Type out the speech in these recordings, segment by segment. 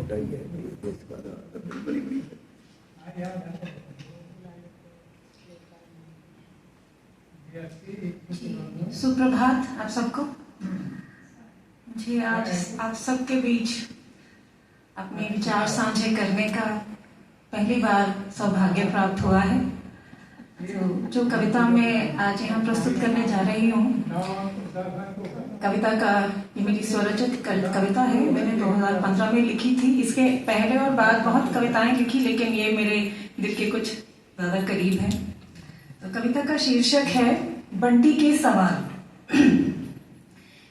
छोटा ही है, मेरे देश का तो बड़ी बड़ी है। सुप्रभात आप सबको। मुझे आज आप सबके बीच अपने विचार साझे करने का पहली बार सौभाग्य प्राप्त हुआ है। तो जो कविता मैं आज यहाँ प्रस्तुत करने जा रही हूँ, कविता का ये मेरी स्वरचित कविता है। मैंने 2015 में लिखी थी। इसके पहले और बाद बहुत कविताएं लिखी, लेकिन ये मेरे दिल के कुछ ज्यादा करीब है। तो कविता का शीर्षक है बंटी के सवाल।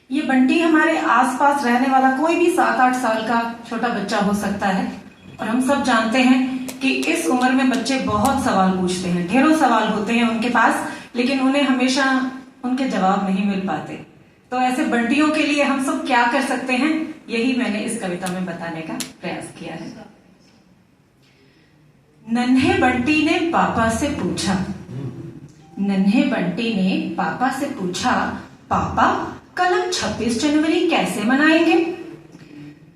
ये बंटी हमारे आसपास रहने वाला कोई भी 7-8 साल का छोटा बच्चा हो सकता है, और हम सब जानते हैं कि इस उम्र में बच्चे बहुत सवाल पूछते हैं, ढेरों सवाल होते हैं उनके पास, लेकिन उन्हें हमेशा उनके जवाब नहीं मिल पाते। तो ऐसे बंटियों के लिए हम सब क्या कर सकते हैं, यही मैंने इस कविता में बताने का प्रयास किया है। नन्हे बंटी ने पापा से पूछा, नन्हे बंटी ने पापा से पूछा, पापा कल हम 26 जनवरी कैसे मनाएंगे?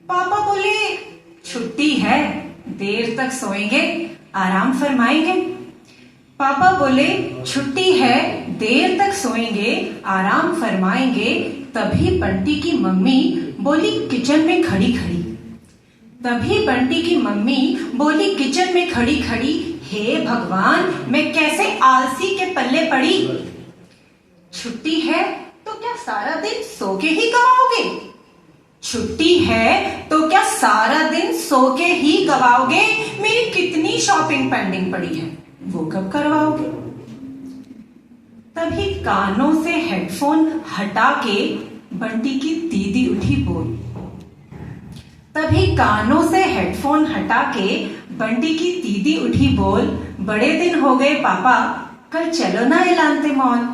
पापा बोले, छुट्टी है, देर तक सोएंगे, आराम फरमाएंगे। पापा बोले, छुट्टी है, देर तक सोएंगे, आराम फरमाएंगे। तभी बंटी की मम्मी बोली किचन में खड़ी खड़ी, तभी बंटी की मम्मी बोली किचन में खड़ी खड़ी, हे भगवान मैं कैसे आलसी के पल्ले पड़ी। छुट्टी है तो क्या सारा दिन सो के ही गवाओगे? छुट्टी है तो क्या सारा दिन सो के ही गवाओगे? मेरी कितनी शॉपिंग पेंडिंग पड़ी है, वो कब करवाओगे? तभी कानों से हेडफोन हटा के बंटी की दीदी उठी बोल, तभी कानों से हेडफोन हटा के बंटी की दीदी उठी बोल, बड़े दिन हो गए पापा, कल चलो ना एलांते मॉल,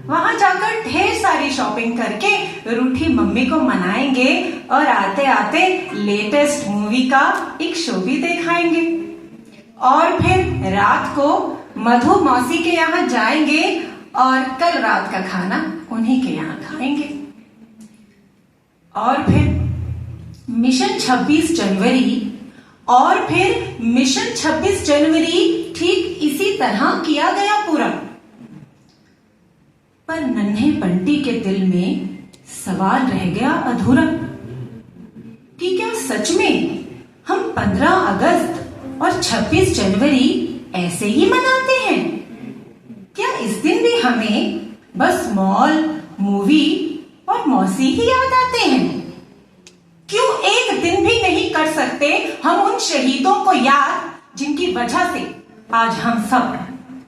वहां जाकर ढेर सारी शॉपिंग करके रूठी मम्मी को मनाएंगे, और आते आते लेटेस्ट मूवी का एक शो भी दिखाएंगे, और फिर रात को मधु मौसी के यहाँ जाएंगे, और कल रात का खाना उन्हीं के यहाँ खाएंगे। और फिर मिशन 26 जनवरी, और फिर मिशन 26 जनवरी ठीक इसी तरह किया गया पूरा। पर नन्हे बंटी के दिल में सवाल रह गया अधूरा कि क्या सच में हम 15 अगस्त और 26 जनवरी ऐसे ही मनाते हैं? क्या इस दिन भी हमें बस मॉल, मूवी और मौसी ही याद आते हैं? क्यों एक दिन भी नहीं कर सकते हम उन शहीदों को याद जिनकी वजह से आज हम सब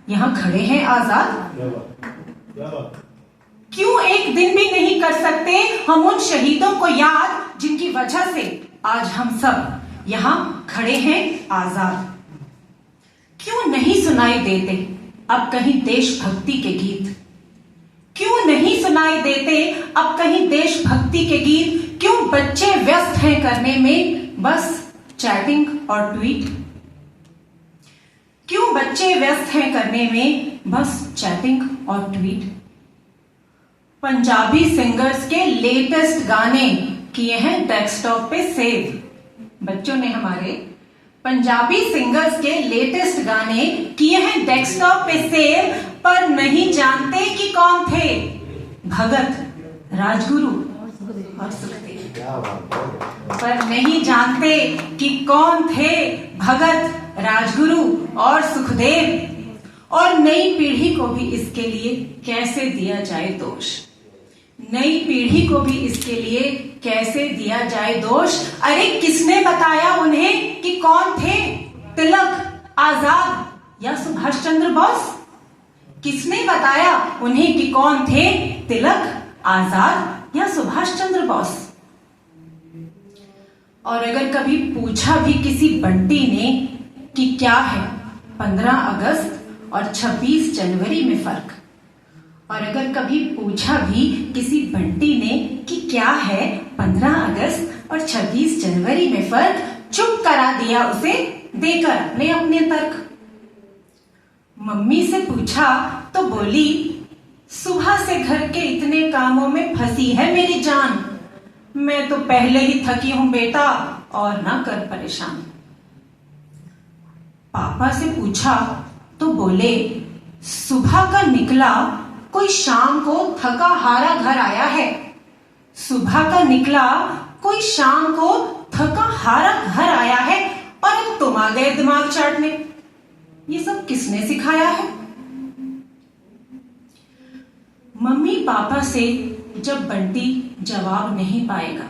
यहाँ खड़े हैं आजाद? क्यों एक दिन भी नहीं कर सकते हम उन शहीदों को याद जिनकी वजह से आज हम सब यहाँ खड़े हैं आजाद? क्यों नहीं सुनाई देते अब कहीं देशभक्ति के गीत? क्यों नहीं सुनाई देते अब कहीं देशभक्ति के गीत? क्यों बच्चे व्यस्त हैं करने में बस चैटिंग और ट्वीट? क्यों बच्चे व्यस्त हैं करने में बस चैटिंग और ट्वीट? पंजाबी सिंगर्स के लेटेस्ट गाने किए हैं डेस्कटॉप पे सेव। बच्चों ने हमारे पंजाबी सिंगर्स के लेटेस्ट गाने किए हैं डेस्कटॉप पे सेव, पर नहीं जानते कि कौन थे भगत, राजगुरु और सुखदेव। पर नहीं जानते कि कौन थे भगत, राजगुरु और सुखदेव। और नई पीढ़ी को भी इसके लिए कैसे दिया जाए दोष, नई पीढ़ी को भी इसके लिए कैसे दिया जाए दोष? अरे किसने बताया उन्हें कि कौन थे तिलक, आजाद या सुभाष चंद्र बोस? किसने बताया उन्हें कि कौन थे तिलक, आजाद या सुभाष चंद्र बोस? और अगर कभी पूछा भी किसी बंटी ने कि क्या है 15 अगस्त और 26 जनवरी में फर्क, और अगर कभी पूछा भी किसी बंटी ने कि क्या है 15 अगस्त और 26 जनवरी में फर्क, चुप करा दिया उसे देकर अपने अपने तर्क। मम्मी से पूछा तो बोली, सुबह से घर के इतने कामों में फंसी है मेरी जान, मैं तो पहले ही थकी हूं बेटा, और ना कर परेशान। पापा से पूछा तो बोले, सुबह का निकला कोई शाम को थका हारा घर आया है। सुबह का निकला कोई शाम को थका हारा घर आया है और अब तुम आ गए दिमाग चाटने। ये सब किसने सिखाया है? मम्मी पापा से जब बंटी जवाब नहीं पाएगा,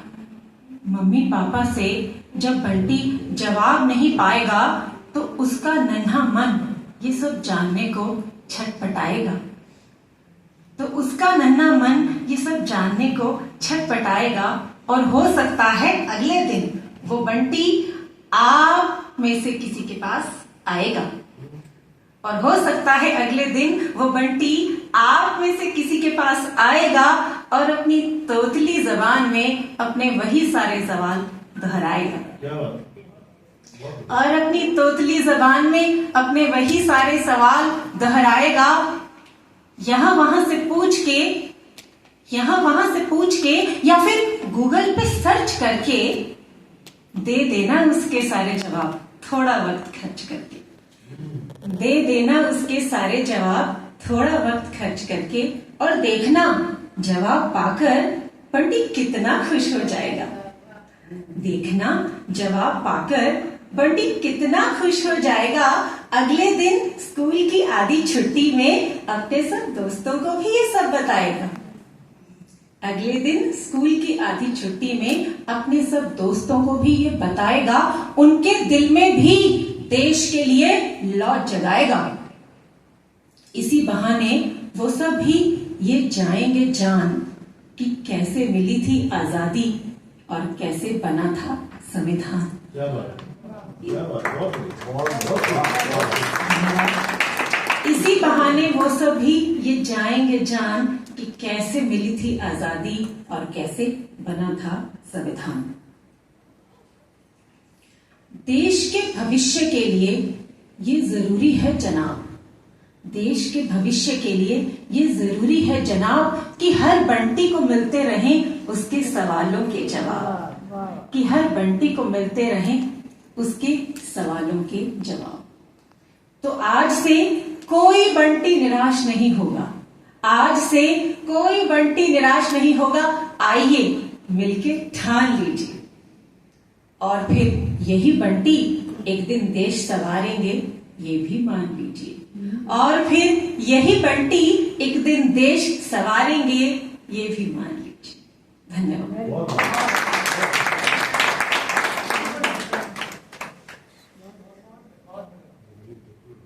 मम्मी पापा से जब बंटी जवाब नहीं पाएगा तो उसका नन्हा मन ये सब जानने को छटपटाएगा। तो उसका नन्हा मन ये सब जानने को छटपटाएगा और हो सकता है अगले दिन वो बंटी आप में से किसी के पास आएगा। और हो सकता है अगले दिन वो बंटी आप में से किसी के पास आएगा और अपनी तोतली जबान में अपने वही सारे सवाल दोहराएगा। और अपनी तोतली जबान में अपने वही सारे सवाल दोहराएगा। यहाँ वहां से पूछ के या फिर गूगल पे सर्च करके दे देना उसके सारे जवाब, थोड़ा वक्त खर्च करके दे देना उसके सारे जवाब थोड़ा वक्त खर्च करके, और देखना जवाब पाकर पंडित कितना खुश हो जाएगा। देखना जवाब पाकर पंडित कितना खुश हो जाएगा। अगले दिन स्कूल की आधी छुट्टी में अपने सब दोस्तों को भी ये सब बताएगा। अगले दिन स्कूल की आधी छुट्टी में अपने सब दोस्तों को भी ये बताएगा। उनके दिल में भी देश के लिए लौ जगाएगा। इसी बहाने वो सब भी ये जाएंगे जान कि कैसे मिली थी आजादी और कैसे बना था संविधान। इसी बहाने वो सब भी ये जाएंगे जान कि कैसे मिली थी आजादी और कैसे बना था संविधान। देश के भविष्य के लिए ये जरूरी है जनाब, देश के भविष्य के लिए ये जरूरी है जनाब कि हर बंटी को मिलते रहें उसके सवालों के जवाब, कि हर बंटी को मिलते रहें उसके सवालों के जवाब। तो आज से कोई बंटी निराश नहीं होगा, आज से कोई बंटी निराश नहीं होगा। आइए मिलके ठान लीजिए और फिर यही बंटी एक दिन देश संवारेंगे, ये भी मान लीजिए। और फिर यही बंटी एक दिन देश संवारेंगे, ये भी मान लीजिए। धन्यवाद।